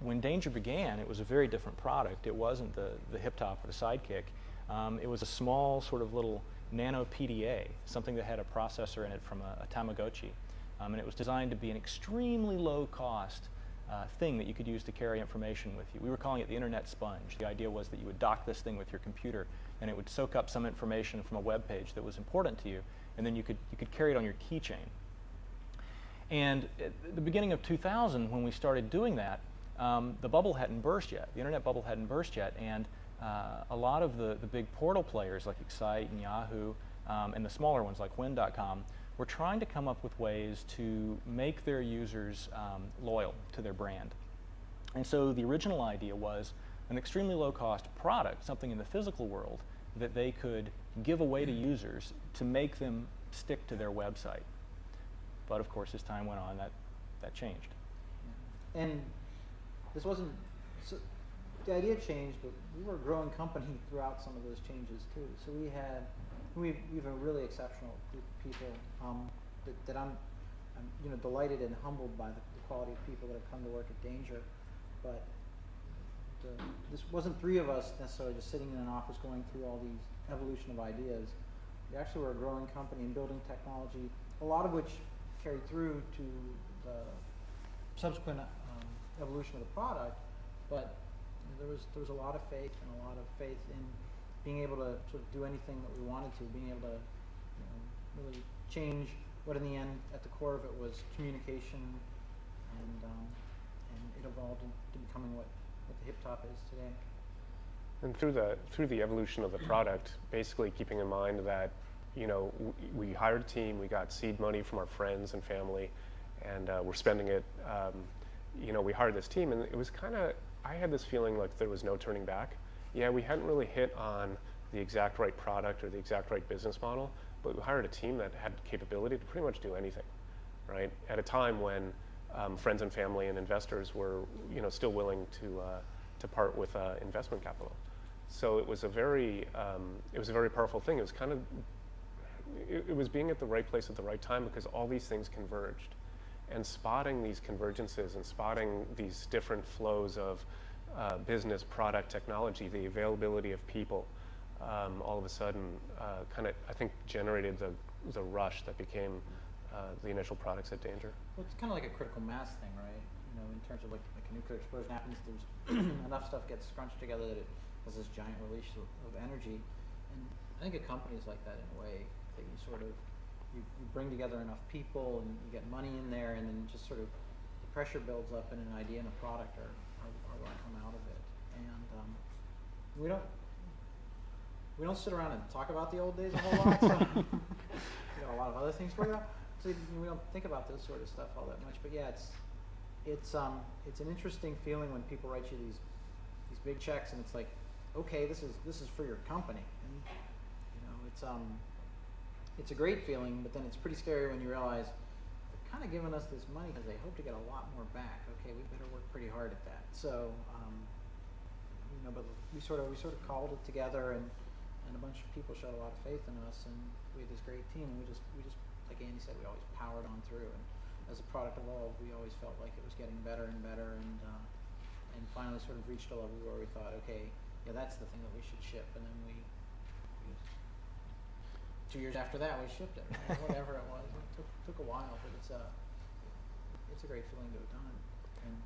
When Danger began, it was a very different product. It wasn't the Hiptop or the Sidekick. It was a small sort of little nano PDA, something that had a processor in it from a Tamagotchi. And it was designed to be an extremely low-cost thing that you could use to carry information with you. We were calling it the Internet Sponge. The idea was that you would dock this thing with your computer, and it would soak up some information from a web page that was important to you, and then you could carry it on your keychain. And at the beginning of 2000, when we started doing that, the bubble hadn't burst yet. The internet bubble hadn't burst yet, and a lot of the big portal players like Excite and Yahoo, and the smaller ones like Win.com, were trying to come up with ways to make their users loyal to their brand. And so the original idea was an extremely low-cost product, something in the physical world, that they could give away to users to make them stick to their website. But of course, as time went on, that changed. And this wasn't, so the idea changed, but we were a growing company throughout some of those changes too. So we have a really exceptional group of people that I'm delighted and humbled by the quality of people that have come to work at Danger. But this wasn't three of us necessarily just sitting in an office going through all these evolution of ideas. We actually were a growing company and building technology, a lot of which carried through to the subsequent evolution of the product, but there was a lot of faith in being able to sort of do anything that we wanted to, being able to really change what in the end at the core of it was communication, and it evolved into becoming what the Hiptop is today. And through the evolution of the product, basically keeping in mind that we hired a team, we got seed money from our friends and family, and we're spending it. We hired this team, and it was I had this feeling like there was no turning back. Yeah, we hadn't really hit on the exact right product or the exact right business model, but we hired a team that had capability to pretty much do anything, right? At a time when friends and family and investors were, still willing to part with investment capital. So it was a very powerful thing. It was it was being at the right place at the right time because all these things converged. And spotting these convergences and spotting these different flows of business, product, technology, the availability of people, all of a sudden I think generated the rush that became the initial products at Danger. Well, it's kind of like a critical mass thing, right? In terms of like a nuclear explosion happens, there's enough stuff gets scrunched together that it has this giant release of energy. And I think a company is like that in a way, that you sort of you bring together enough people and you get money in there, and then just sort of the pressure builds up, and an idea and a product are going to come out of it. And we don't sit around and talk about the old days a whole lot. So we got a lot of other things to worry about. So we don't think about this sort of stuff all that much. But yeah, it's an interesting feeling when people write you these big checks, and it's like, okay, this is for your company, and it's a great feeling, but then it's pretty scary when you realize they're kind of giving us this money because they hope to get a lot more back. Okay, we better work pretty hard at that. So, but we sort of called it together, and a bunch of people showed a lot of faith in us, and we had this great team. And we just like Andy said, we always powered on through. And as the product evolved, we always felt like it was getting better and better, and finally sort of reached a level where we thought, okay, yeah, that's the thing that we should ship, and then we 2 years after that, we shipped it, right? Whatever it was. It took a while, but it's a great feeling to have done. And